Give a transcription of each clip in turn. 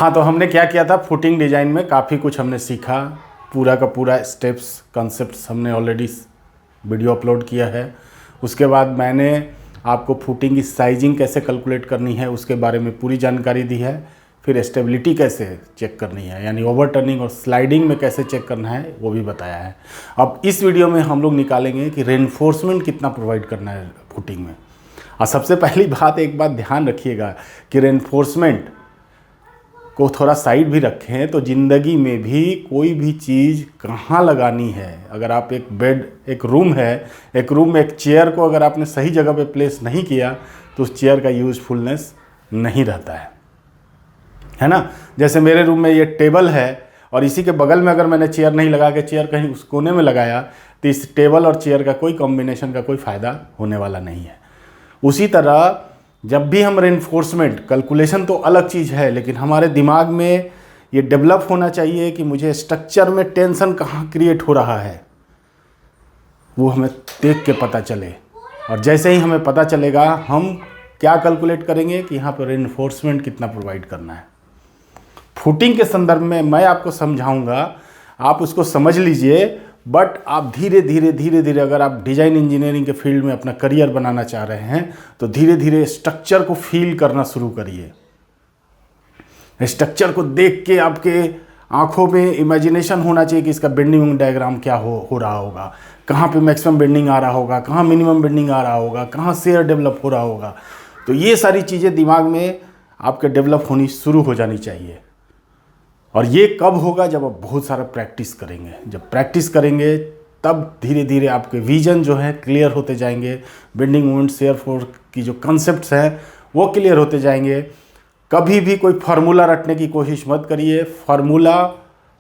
हाँ, तो हमने क्या किया था, फुटिंग डिज़ाइन में काफ़ी कुछ हमने सीखा, पूरा का पूरा स्टेप्स कॉन्सेप्ट्स हमने ऑलरेडी वीडियो अपलोड किया है। उसके बाद मैंने आपको फुटिंग की साइजिंग कैसे कैलकुलेट करनी है उसके बारे में पूरी जानकारी दी है। फिर स्टेबिलिटी कैसे चेक करनी है, यानी ओवरटर्निंग और स्लाइडिंग में कैसे चेक करना है वो भी बताया है। अब इस वीडियो में हम लोग निकालेंगे कि रेनफोर्समेंट कितना प्रोवाइड करना है फुटिंग में। और सबसे पहली बात, एक बात ध्यान रखिएगा कि रेनफोर्समेंट को थोड़ा साइड भी रखें तो ज़िंदगी में भी कोई भी चीज़ कहाँ लगानी है। अगर आप एक बेड, एक रूम है, एक रूम में एक चेयर को अगर आपने सही जगह पे प्लेस नहीं किया तो उस चेयर का यूज़फुलनेस नहीं रहता है ना। जैसे मेरे रूम में ये टेबल है और इसी के बगल में अगर मैंने चेयर नहीं लगा के चेयर कहीं उस कोने में लगाया तो इस टेबल और चेयर का कोई कॉम्बिनेशन का कोई फ़ायदा होने वाला नहीं है। उसी तरह जब भी हम रेनफोर्समेंट, कैलकुलेशन तो अलग चीज़ है, लेकिन हमारे दिमाग में ये डेवलप होना चाहिए कि मुझे स्ट्रक्चर में टेंशन कहाँ क्रिएट हो रहा है वो हमें देख के पता चले। और जैसे ही हमें पता चलेगा हम क्या कैलकुलेट करेंगे कि यहाँ पर रेनफोर्समेंट कितना प्रोवाइड करना है। फुटिंग के संदर्भ में मैं आपको समझाऊंगा, आप उसको समझ लीजिए, बट आप धीरे धीरे अगर आप डिज़ाइन इंजीनियरिंग के फील्ड में अपना करियर बनाना चाह रहे हैं तो धीरे धीरे स्ट्रक्चर को फील करना शुरू करिए। स्ट्रक्चर को देख के आपके आंखों में इमेजिनेशन होना चाहिए कि इसका बेंडिंग डायग्राम क्या हो रहा होगा, कहाँ पे मैक्सिमम बेंडिंग आ रहा होगा, कहाँ मिनिमम बेंडिंग आ रहा होगा, कहाँ शेयर डेवलप हो रहा होगा। तो ये सारी चीज़ें दिमाग में आपके डेवलप होनी शुरू हो जानी चाहिए। और ये कब होगा, जब आप बहुत सारा प्रैक्टिस करेंगे। जब प्रैक्टिस करेंगे तब धीरे धीरे आपके विजन जो है क्लियर होते जाएंगे, बेंडिंग मोमेंट, शेयर फोर्स की जो कॉन्सेप्ट्स हैं वो क्लियर होते जाएंगे। कभी भी कोई फार्मूला रटने की कोशिश मत करिए। फार्मूला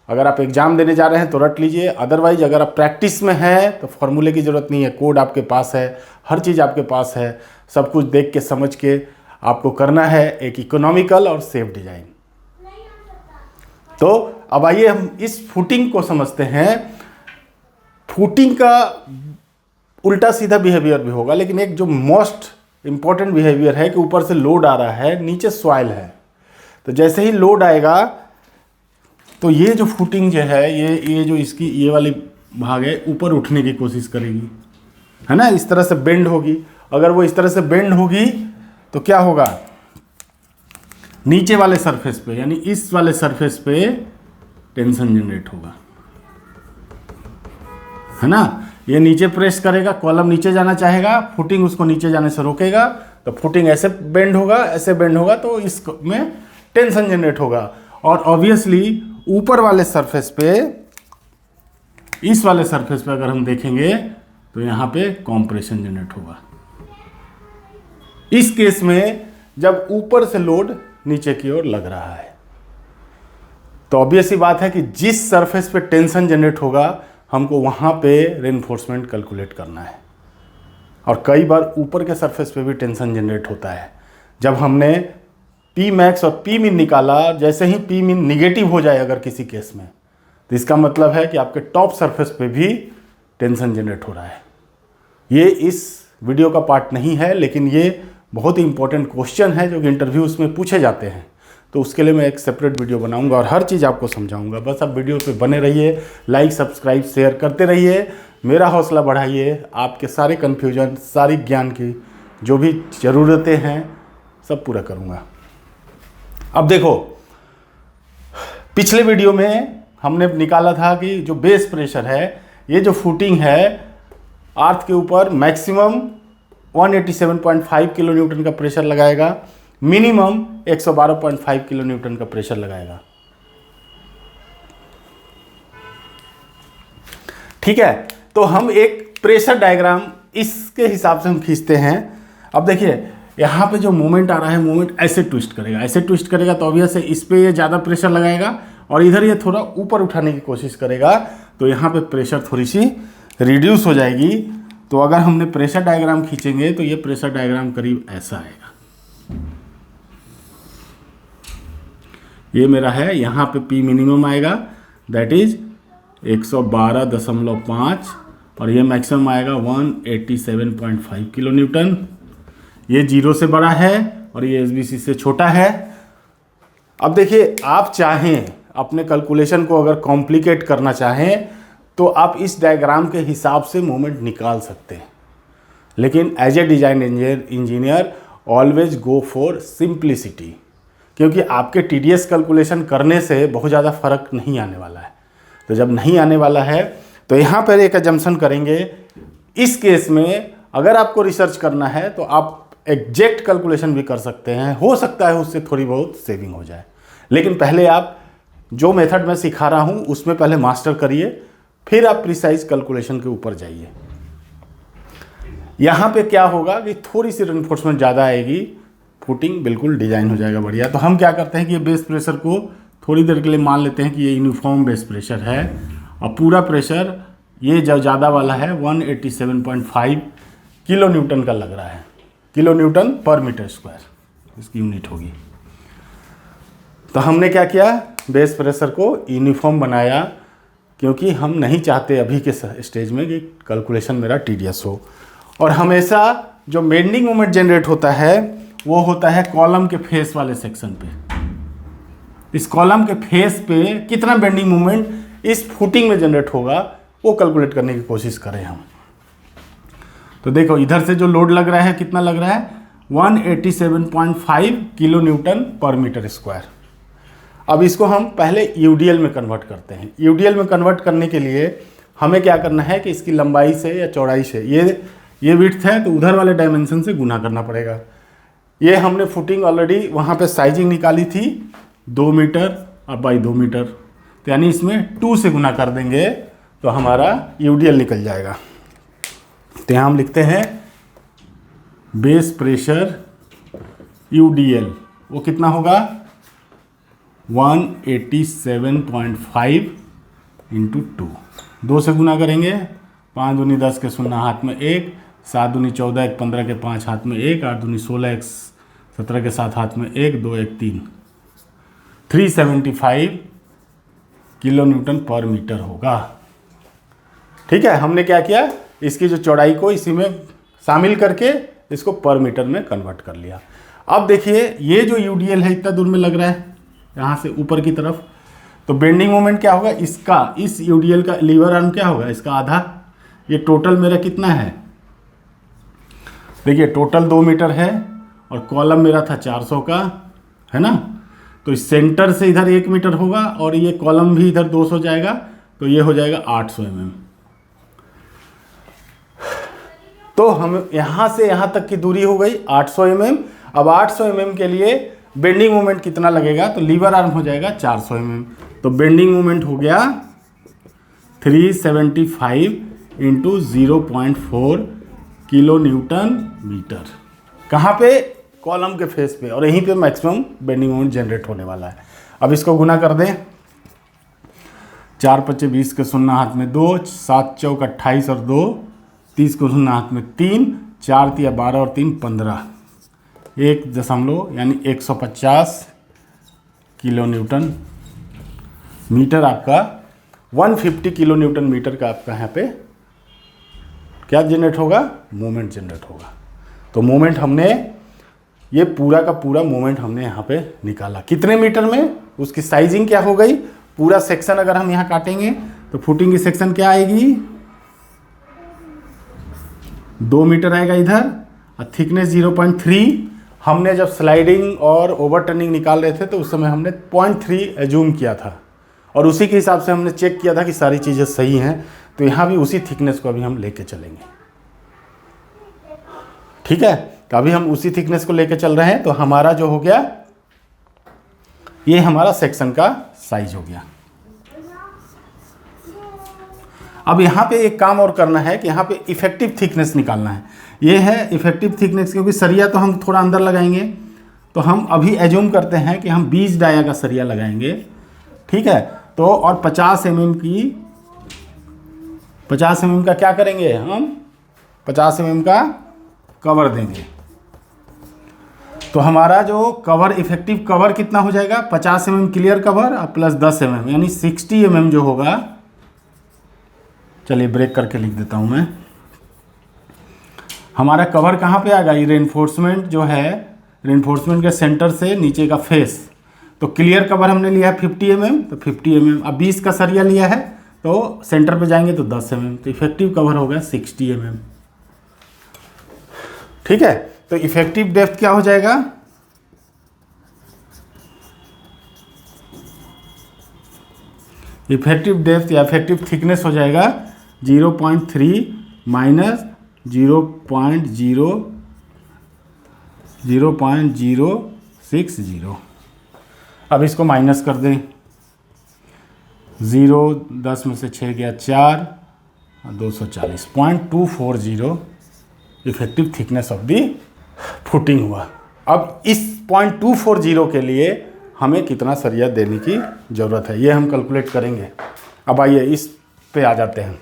अगर आप एग्ज़ाम देने जा रहे हैं तो रट लीजिए, अदरवाइज अगर आप प्रैक्टिस में हैं तो फार्मूले की ज़रूरत नहीं है। कोड आपके पास है, हर चीज़ आपके पास है, सब कुछ देख के समझ के आपको करना है एक इकोनॉमिकल और सेफ डिज़ाइन। तो अब आइए हम इस फुटिंग को समझते हैं। फुटिंग का उल्टा सीधा बिहेवियर भी होगा, लेकिन एक जो मोस्ट इंपॉर्टेंट बिहेवियर है कि ऊपर से लोड आ रहा है, नीचे सॉइल है, तो जैसे ही लोड आएगा तो ये जो फुटिंग जो है, ये जो इसकी ये वाली भाग है ऊपर उठने की कोशिश करेगी, है ना। इस तरह से बेंड होगी। अगर वो इस तरह से बेंड होगी तो क्या होगा, नीचे वाले सरफेस पे, यानी इस वाले सरफेस पे टेंशन जनरेट होगा, है ना। ये नीचे प्रेस करेगा, कॉलम नीचे जाना चाहेगा, फुटिंग उसको नीचे जाने से रोकेगा, तो फुटिंग ऐसे बेंड होगा, ऐसे बेंड होगा, तो इसमें टेंशन जनरेट होगा। और ऑब्वियसली ऊपर वाले सरफेस पे, इस वाले सरफेस पे अगर हम देखेंगे तो यहाँ पे कॉम्प्रेशन जनरेट होगा। इस केस में जब ऊपर से लोड नीचे की ओर लग रहा है तो ऑब्वियस ही बात है कि जिस सरफेस पे टेंशन जनरेट होगा हमको वहां पे रेनफोर्समेंट कैलकुलेट करना है। और कई बार ऊपर के सरफेस पे भी टेंशन जनरेट होता है। जब हमने पी मैक्स और पी मिन निकाला, जैसे ही पी मिन निगेटिव हो जाए अगर किसी केस में, तो इसका मतलब है कि आपके टॉप सरफेस पे भी टेंशन जनरेट हो रहा है। ये इस वीडियो का पार्ट नहीं है, लेकिन ये बहुत ही इंपॉर्टेंट क्वेश्चन है जो कि इंटरव्यूज में पूछे जाते हैं। तो उसके लिए मैं एक सेपरेट वीडियो बनाऊंगा और हर चीज़ आपको समझाऊंगा। बस आप वीडियो पे बने रहिए, लाइक सब्सक्राइब शेयर करते रहिए, मेरा हौसला बढ़ाइए। आपके सारे कन्फ्यूजन, सारी ज्ञान की जो भी ज़रूरतें हैं सब पूरा करूँगा। अब देखो, पिछले वीडियो में हमने निकाला था कि जो बेस प्रेशर है, ये जो फुटिंग है अर्थ के ऊपर मैक्सिमम 187.5 किलो न्यूटन का प्रेशर लगाएगा, मिनिमम 112.5 किलो न्यूटन का प्रेशर लगाएगा। ठीक है, तो हम एक प्रेशर डायग्राम इसके हिसाब से हम खींचते हैं। अब देखिए यहाँ पे जो मोमेंट आ रहा है, मोमेंट ऐसे ट्विस्ट करेगा, ऐसे ट्विस्ट करेगा, तो ऑब्वियस है इस पे ये ज़्यादा प्रेशर लगाएगा और इधर ये थोड़ा ऊपर उठाने की कोशिश करेगा, तो यहाँ पे प्रेशर थोड़ी सी रिड्यूस हो जाएगी। तो अगर हमने प्रेशर डायग्राम खींचेंगे तो ये प्रेशर डायग्राम करीब ऐसा आएगा। ये मेरा है, यहाँ पे P मिनिमम आएगा, दैट इज 112.5 और ये मैक्सिमम आएगा 187.5 किलो न्यूटन। ये 0 से बड़ा है और ये SBC से छोटा है। अब देखिए, आप चाहें अपने कैलकुलेशन को अगर कॉम्प्लिकेट करना चाहें तो आप इस डायग्राम के हिसाब से मोमेंट निकाल सकते हैं, लेकिन as a design engineer always go for simplicity, क्योंकि आपके टीडीएस कैलकुलेशन करने से बहुत ज़्यादा फर्क नहीं आने वाला है। तो जब नहीं आने वाला है तो यहाँ पर एक अजम्पशन करेंगे, इस केस में अगर आपको रिसर्च करना है तो आप एग्जैक्ट कैलकुलेशन भी कर सकते हैं, हो सकता है उससे थोड़ी बहुत सेविंग हो जाए, लेकिन पहले आप जो मेथड मैं सिखा रहा हूँ उसमें पहले मास्टर करिए, फिर आप प्रिसाइज कैलकुलेशन के ऊपर जाइए। यहाँ पे क्या होगा कि थोड़ी सी रेनफोर्समेंट ज़्यादा आएगी, फुटिंग बिल्कुल डिजाइन हो जाएगा बढ़िया। तो हम क्या करते हैं कि ये बेस प्रेशर को थोड़ी देर के लिए मान लेते हैं कि ये यूनिफॉर्म बेस प्रेशर है, और पूरा प्रेशर ये जो ज़्यादा वाला है 187.5 किलो न्यूटन का लग रहा है, किलो न्यूटन पर मीटर स्क्वायर इसकी यूनिट होगी। तो हमने क्या किया, बेस प्रेशर को यूनिफॉर्म बनाया, क्योंकि हम नहीं चाहते अभी के स्टेज में कि कैलकुलेशन मेरा टीडीएस हो। और हमेशा जो बेंडिंग मोमेंट जनरेट होता है वो होता है कॉलम के फेस वाले सेक्शन पे। इस कॉलम के फेस पे कितना बेंडिंग मोमेंट इस फुटिंग में जनरेट होगा वो कैलकुलेट करने की कोशिश करें हम। तो देखो इधर से जो लोड लग रहा है कितना लग रहा है, 187.5 किलो न्यूटन पर मीटर स्क्वायर। अब इसको हम पहले यूडीएल में कन्वर्ट करते हैं। यूडीएल में कन्वर्ट करने के लिए हमें क्या करना है कि इसकी लंबाई से या चौड़ाई से, ये विड्थ है तो उधर वाले डायमेंशन से गुना करना पड़ेगा। ये हमने फुटिंग ऑलरेडी वहाँ पे साइजिंग निकाली थी 2 मीटर अब बाई 2 मीटर, तो यानी इसमें 2 से गुना कर देंगे तो हमारा यूडीएल निकल जाएगा। तो यहाँ हम लिखते हैं बेस प्रेशर यूडीएल, वो कितना होगा 187.5 इंटू 2 से गुना करेंगे, 5 दूनी 10 के 0 हाथ में 1, 7 दूनी 14 1 15 के 5 हाथ में 1, 8 दूनी 16 1 17 के 7 हाथ में 1, 2 1 3, 375 किलो न्यूटन पर मीटर होगा। ठीक है, हमने क्या किया, इसकी जो चौड़ाई को इसी में शामिल करके इसको पर मीटर में कन्वर्ट कर लिया। अब देखिए ये जो यूडीएल है इतना दूर में लग रहा है यहाँ से ऊपर की तरफ, तो बेंडिंग मोमेंट क्या होगा इसका, इस यूडीएल का लीवर आर्म क्या होगा इसका आधा। ये टोटल मेरा कितना है, देखिए टोटल 2 मीटर है और कॉलम मेरा था 400 का, है ना। तो इस सेंटर से इधर 1 मीटर होगा और ये कॉलम भी इधर 200 जाएगा, तो ये हो जाएगा 800 mm। तो हम यहाँ से यहाँ तक की दूरी हो गई 800 mm। अब 800 mm के लिए बेंडिंग मोमेंट कितना लगेगा, तो लीवर आर्म हो जाएगा 400 mm। तो बेंडिंग मोमेंट हो गया 375 इंटू 0.4 किलो न्यूटन मीटर। कहाँ पे, कॉलम के फेस पे, और यहीं पे मैक्सिमम बेंडिंग मोमेंट जनरेट होने वाला है। अब इसको गुना कर दें, 4 5 20 के 0 हाथ में 2, 7 चौक 28 और 2, 30 को 0 हाथ में 3, 4 तिया 12 और 3 15, 1 यानी 150 किलो न्यूटन मीटर आपका 150 किलो न्यूटन मीटर का आपका यहाँ पे क्या जनरेट होगा, मोमेंट जनरेट होगा। तो मोमेंट हमने ये पूरा का पूरा मोमेंट हमने यहाँ पे निकाला कितने मीटर में, उसकी साइजिंग क्या हो गई, पूरा सेक्शन अगर हम यहाँ काटेंगे तो फुटिंग की सेक्शन क्या आएगी 2 मीटर आएगा इधर, और थिकनेस 0.3। हमने जब स्लाइडिंग और ओवरटर्निंग निकाल रहे थे तो उस समय हमने 0.3 एज्यूम किया था और उसी के हिसाब से हमने चेक किया था कि सारी चीज़ें सही हैं। तो यहाँ भी उसी थिकनेस को अभी हम लेके चलेंगे। ठीक है, तो अभी हम उसी थिकनेस को लेके चल रहे हैं। तो हमारा जो हो गया, ये हमारा सेक्शन का साइज हो गया। अब यहाँ पे एक काम और करना है कि यहाँ पे इफेक्टिव थिकनेस निकालना है। ये है इफेक्टिव थिकनेस, क्योंकि सरिया तो हम थोड़ा अंदर लगाएंगे, तो हम अभी एज्यूम करते हैं कि हम 20 डाया का सरिया लगाएंगे। ठीक है, तो और 50 mm का क्या करेंगे, हम 50 mm का कवर देंगे। तो हमारा जो कवर, इफेक्टिव कवर कितना हो जाएगा, 50 mm क्लियर कवर और प्लस 10 mm यानी 60 mm जो होगा। चलिए ब्रेक करके लिख देता हूँ मैं। हमारा कवर कहाँ पे आएगा, ये रेनफोर्समेंट जो है, रेनफोर्समेंट के सेंटर से नीचे का फेस, तो क्लियर कवर हमने लिया है 50 mm, तो 50 mm। अब 20 का सरिया लिया है तो सेंटर पे जाएंगे तो 10 mm, तो इफेक्टिव कवर हो गया 60 mm। ठीक है, तो इफेक्टिव डेप्थ क्या हो जाएगा, इफेक्टिव डेप्थ या इफेक्टिव थिकनेस हो जाएगा 0.3 माइनस 0.060। अब इसको माइनस कर दें, 0 10 में से 6 गया 4 और 240, 0.240 effective thickness of the footing हुआ। अब इस 0.240 के लिए हमें कितना सरिया देने की ज़रूरत है ये हम कैलकुलेट करेंगे। अब आइए इस पे आ जाते हैं।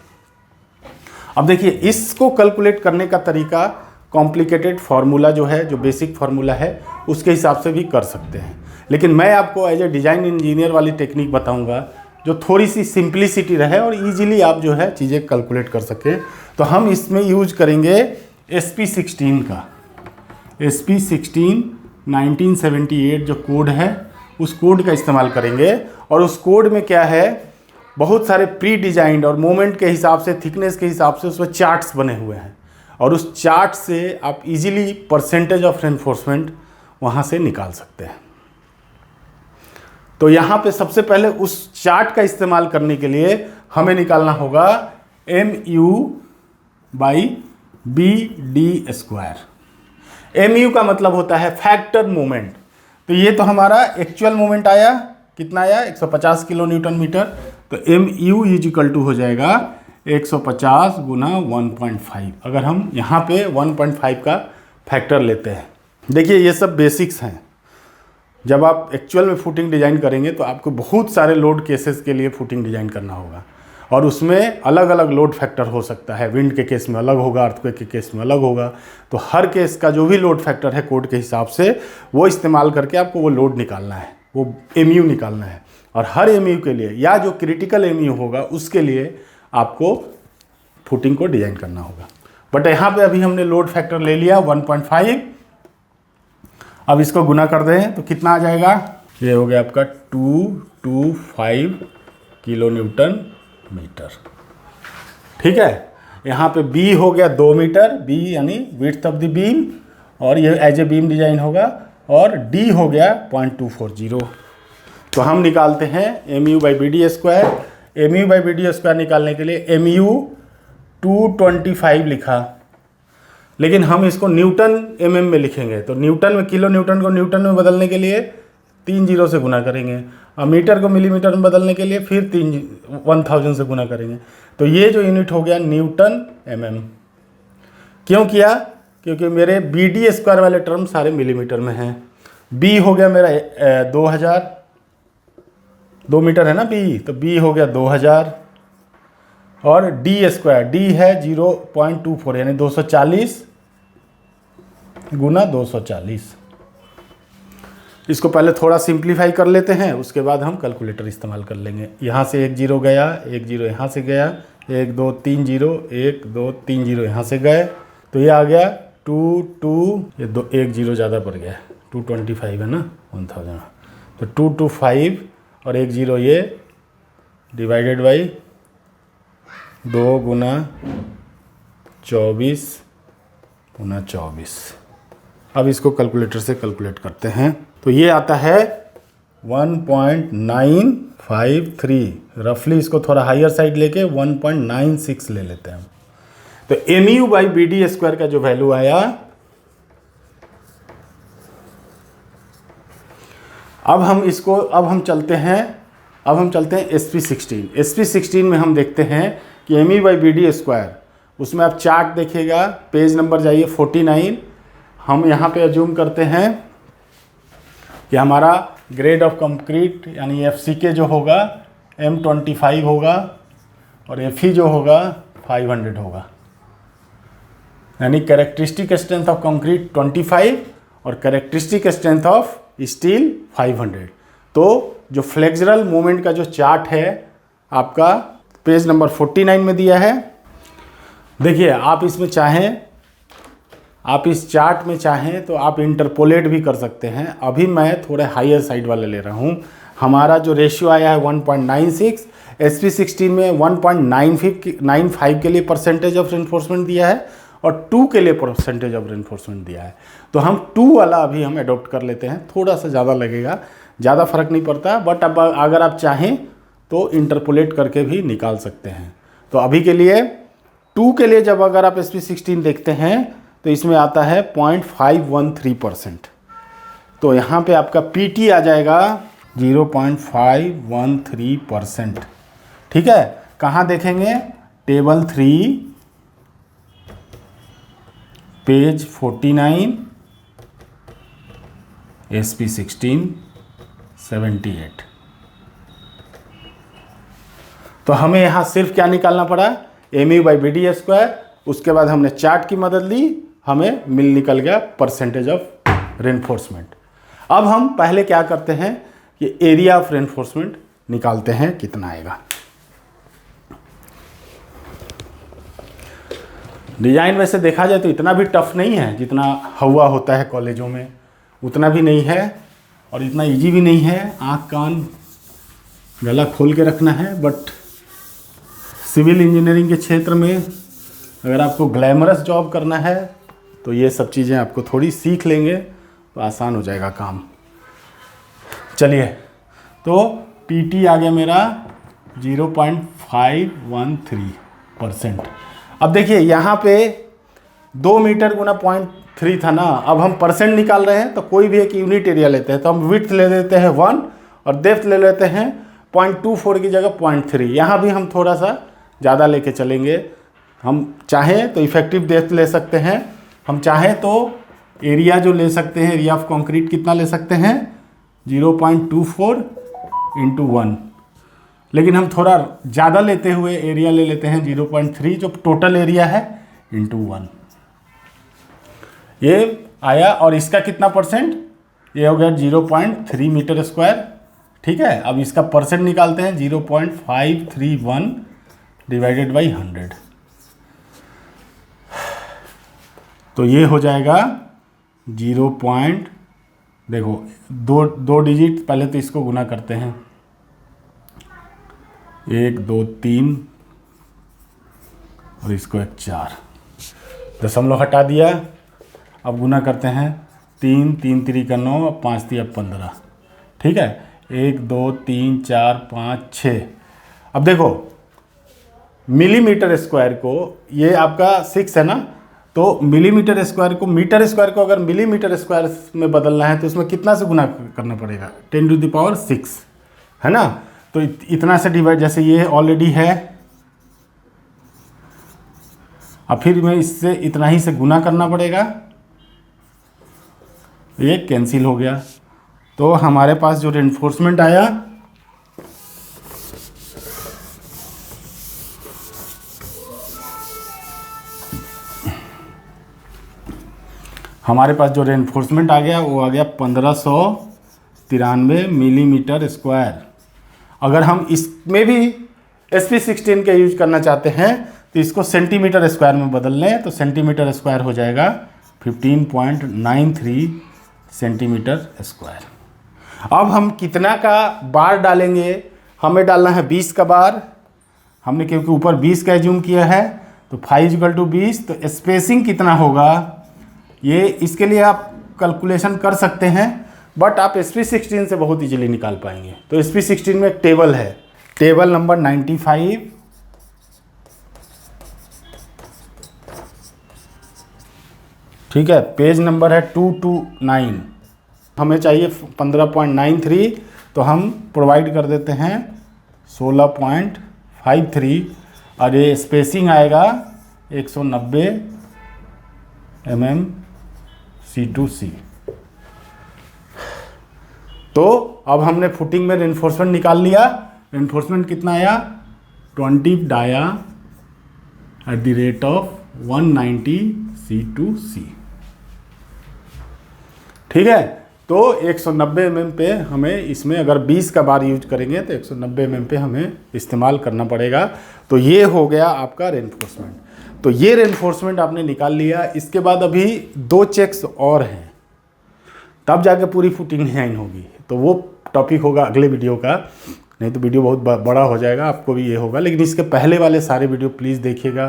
अब देखिए इसको कैलकुलेट करने का तरीका कॉम्प्लिकेटेड फार्मूला जो है, जो बेसिक फार्मूला है उसके हिसाब से भी कर सकते हैं, लेकिन मैं आपको एज ए डिज़ाइन इंजीनियर वाली टेक्निक बताऊंगा जो थोड़ी सी सिंप्लिसिटी रहे और इजीली आप जो है चीज़ें कैलकुलेट कर सकें। तो हम इसमें यूज करेंगे SP16 का, SP16 1978 जो कोड है उस कोड का इस्तेमाल करेंगे। और उस कोड में क्या है, बहुत सारे प्री डिजाइंड और मोमेंट के हिसाब से, थिकनेस के हिसाब से उसमें चार्ट्स बने हुए हैं और उस चार्ट से आप इजीली परसेंटेज ऑफ रेनफोर्समेंट वहाँ से निकाल सकते हैं। तो यहाँ पे सबसे पहले उस चार्ट का इस्तेमाल करने के लिए हमें निकालना होगा MU/BD²। MU का मतलब होता है फैक्टर मोमेंट। तो ये तो हमारा एक्चुअल मोमेंट आया, कितना आया 150 किलो न्यूटन मीटर। तो MU इक्वल टू हो जाएगा 150 गुना 1.5। अगर हम यहाँ पे 1.5 का फैक्टर लेते हैं, देखिए ये सब बेसिक्स हैं। जब आप एक्चुअल में फुटिंग डिज़ाइन करेंगे तो आपको बहुत सारे लोड केसेस के लिए फुटिंग डिज़ाइन करना होगा और उसमें अलग अलग लोड फैक्टर हो सकता है। विंड के केस में अलग होगा, अर्थक्वेक के केस में अलग होगा। तो हर केस का जो भी लोड फैक्टर है कोड के हिसाब से वो इस्तेमाल करके आपको वो लोड निकालना है, वो MU निकालना है। और हर MU के लिए या जो क्रिटिकल MU होगा उसके लिए आपको फुटिंग को डिज़ाइन करना होगा। बट यहाँ पे अभी हमने लोड फैक्टर ले लिया 1.5। अब इसको गुना कर दें तो कितना आ जाएगा, ये हो गया आपका 225 किलो न्यूटन मीटर। ठीक है, यहाँ पे B हो गया 2 मीटर, B यानी विड्थ ऑफ द बीम, और ये एज ए बीम डिजाइन होगा। और D हो गया 0.240। तो हम निकालते हैं MU/BD²। MU/BD² निकालने के लिए MU 225 लिखा, लेकिन हम इसको न्यूटन MM में लिखेंगे। तो न्यूटन में, किलो न्यूटन को न्यूटन में बदलने के लिए 3 जीरो से गुना करेंगे और मीटर को मिलीमीटर में बदलने के लिए फिर 1000 से गुना करेंगे। तो ये जो यूनिट हो गया न्यूटन MM। क्यों किया, क्योंकि मेरे BD² वाले टर्म सारे मिलीमीटर में हैं। B हो गया मेरा 2000, 2 मीटर है ना B, तो B हो गया 2000। और D² है 0.24 यानी 240 गुना 240। इसको पहले थोड़ा सिंप्लीफाई कर लेते हैं, उसके बाद हम कैलकुलेटर इस्तेमाल कर लेंगे। यहाँ से 1 जीरो गया, 1 जीरो यहाँ से गया, 1 2 3 जीरो, 1 2 3 जीरो यहाँ से गए, तो ये आ गया 2 ये 1 जीरो ज़्यादा पड़ गया, 225 है ना 1000। तो 225 और 1 जीरो ये डिवाइडेड बाई 2 गुना 24 गुना 24। अब इसको कैलकुलेटर से कैलकुलेट करते हैं तो ये आता है 1.953। रफली इसको थोड़ा हायर साइड लेके 1.96 ले लेते हैं। तो MU/BD² का जो वैल्यू आया, अब हम चलते हैं SP16। SP16 में हम देखते हैं कि MU/BD², उसमें आप चार्ट देखिएगा, पेज नंबर जाइए 49। हम यहाँ पे अज्यूम करते हैं कि हमारा ग्रेड ऑफ कंक्रीट यानी FCK जो होगा M25 होगा और FE जो होगा 500 होगा, यानी कैरेक्टरिस्टिक स्ट्रेंथ ऑफ कंक्रीट 25 और कैरेक्टरिस्टिक स्ट्रेंथ ऑफ स्टील 500। तो जो फ्लेक्सुरल मोमेंट का जो चार्ट है आपका पेज नंबर 49 में दिया है। देखिए आप इसमें चाहें आप इस चार्ट में चाहें तो आप इंटरपोलेट भी कर सकते हैं। अभी मैं थोड़े हायर साइड वाले ले रहा हूँ। हमारा जो रेशियो आया है 1.96, SP16 में 1.95 के लिए परसेंटेज ऑफ रेनफोर्समेंट दिया है और 2 के लिए परसेंटेज ऑफ रेनफोर्समेंट दिया है। तो हम 2 वाला अभी हम अडोप्ट कर लेते हैं। थोड़ा सा ज़्यादा लगेगा, ज़्यादा फर्क नहीं पड़ता, बट अब अगर आप चाहें तो इंटरपोलेट करके भी निकाल सकते हैं। तो अभी के लिए 2 के लिए जब अगर आप SP16 देखते हैं तो इसमें आता है 0.513%। तो यहाँ पे आपका PT आ जाएगा 0.513%। ठीक है, कहाँ देखेंगे? Table 3 page 49 SP16 78। तो हमें यहाँ सिर्फ क्या निकालना पड़ा? mu/BD²। उसके बाद हमने चार्ट की मदद ली, हमें निकल गया परसेंटेज ऑफ रेनफोर्समेंट। अब हम पहले क्या करते हैं कि एरिया ऑफ रेनफोर्समेंट निकालते हैं, कितना आएगा। डिजाइन वैसे देखा जाए तो इतना भी टफ नहीं है, जितना हवा होता है कॉलेजों में उतना भी नहीं है और इतना इजी भी नहीं है। आँख कान गला खोल के रखना है। बट सिविल इंजीनियरिंग के क्षेत्र में अगर आपको ग्लैमरस जॉब करना है तो ये सब चीज़ें आपको थोड़ी सीख लेंगे तो आसान हो जाएगा काम। चलिए, तो PT आ गया मेरा 0.513%। अब देखिए यहाँ पे 2 मीटर गुना 0.3 था ना। अब हम परसेंट निकाल रहे हैं तो कोई भी एक यूनिट एरिया लेते हैं। तो हम विड्थ ले लेते हैं 1 और डेप्थ ले लेते हैं 0.24 की जगह 0.3। यहाँ भी हम थोड़ा सा ज़्यादा लेके चलेंगे। हम चाहें तो इफेक्टिव डेप्थ ले सकते हैं, हम चाहें तो एरिया जो ले सकते हैं, एरिया ऑफ कंक्रीट कितना ले सकते हैं? 0.24 × 1। लेकिन हम थोड़ा ज़्यादा लेते हुए एरिया ले लेते हैं 0.3 जो टोटल एरिया है × 1। ये आया। और इसका कितना परसेंट? ये हो गया 0.3 मीटर स्क्वायर। ठीक है, अब इसका परसेंट निकालते हैं 0.531 डिवाइडेड बाई 100। तो ये हो जाएगा 0. देखो दो डिजिट, पहले तो इसको गुना करते हैं। 1 2 3 और इसको 1 4, दशमलव हटा दिया। अब गुना करते हैं 3 3 3 का 9, 5 3 15। ठीक है, 1 2 3 4 5 6। अब देखो मिलीमीटर स्क्वायर को, ये आपका 6 है ना, तो मिलीमीटर स्क्वायर को मीटर स्क्वायर को अगर मिलीमीटर स्क्वायर में बदलना है तो इसमें कितना से गुना करना पड़ेगा? 10⁶ है ना। तो इतना से डिवाइड, जैसे ये ऑलरेडी है, अब फिर में इससे इतना ही से गुना करना पड़ेगा। ये कैंसिल हो गया। तो हमारे पास जो रेनफोर्समेंट आया आ गया वो आ गया 1593 मिलीमीटर स्क्वायर। अगर हम इसमें भी SP16 का यूज करना चाहते हैं तो इसको सेंटीमीटर स्क्वायर में बदल लें, तो सेंटीमीटर स्क्वायर हो जाएगा 15.93 सेंटीमीटर स्क्वायर। अब हम कितना का बार डालेंगे? हमें डालना है 20 का बार। हमने क्योंकि ऊपर 20 का एज्यूम किया है तो 5 = 20। तो स्पेसिंग कितना होगा ये इसके लिए आप कैलकुलेशन कर सकते हैं, बट आप SP16 से बहुत इजीली निकाल पाएंगे। तो SP16 में एक टेबल है, टेबल नंबर 95। ठीक है, पेज नंबर है 229। हमें चाहिए 15.93, तो हम प्रोवाइड कर देते हैं 16.53 और ये स्पेसिंग आएगा 190 mm C2C। तो अब हमने फुटिंग में रेनफोर्समेंट निकाल लिया। रेनफोर्समेंट कितना आया? 20 डाया @ 190 C2C। ठीक है, तो 190 mm पे हमें इसमें अगर 20 का बार यूज करेंगे तो 190 mm पे हमें इस्तेमाल करना पड़ेगा। तो ये हो गया आपका रेनफोर्समेंट। तो ये रेनफोर्समेंट आपने निकाल लिया। इसके बाद अभी 2 चेक्स और हैं, तब जाके पूरी फुटिंग डिजाइन होगी। तो वो टॉपिक होगा अगले वीडियो का, नहीं तो वीडियो बहुत बड़ा हो जाएगा, आपको भी ये होगा। लेकिन इसके पहले वाले सारे वीडियो प्लीज़ देखिएगा,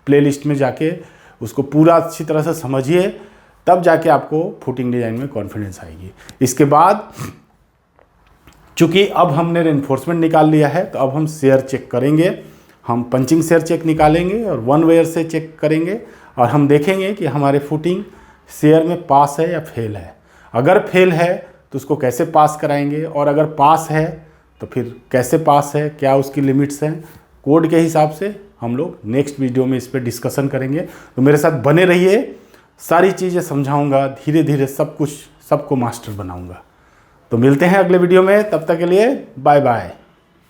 प्लेलिस्ट में जाके उसको पूरा अच्छी तरह से समझिए, तब जाके आपको फुटिंग डिज़ाइन में कॉन्फिडेंस आएगी। इसके बाद चूँकि अब हमने रेनफोर्समेंट निकाल लिया है, तो अब हम शेयर चेक करेंगे। हम पंचिंग शेयर चेक निकालेंगे और 1 वेयर से चेक करेंगे, और हम देखेंगे कि हमारे फुटिंग शेयर में पास है या फेल है। अगर फेल है तो उसको कैसे पास कराएंगे, और अगर पास है तो फिर कैसे पास है, क्या उसकी लिमिट्स हैं, कोड के हिसाब से हम लोग नेक्स्ट वीडियो में इस पर डिस्कशन करेंगे। तो मेरे साथ बने रहिए, सारी चीज़ें समझाऊंगा, धीरे धीरे सब कुछ सबको मास्टर बनाऊंगा। तो मिलते हैं अगले वीडियो में, तब तक के लिए बाय बाय।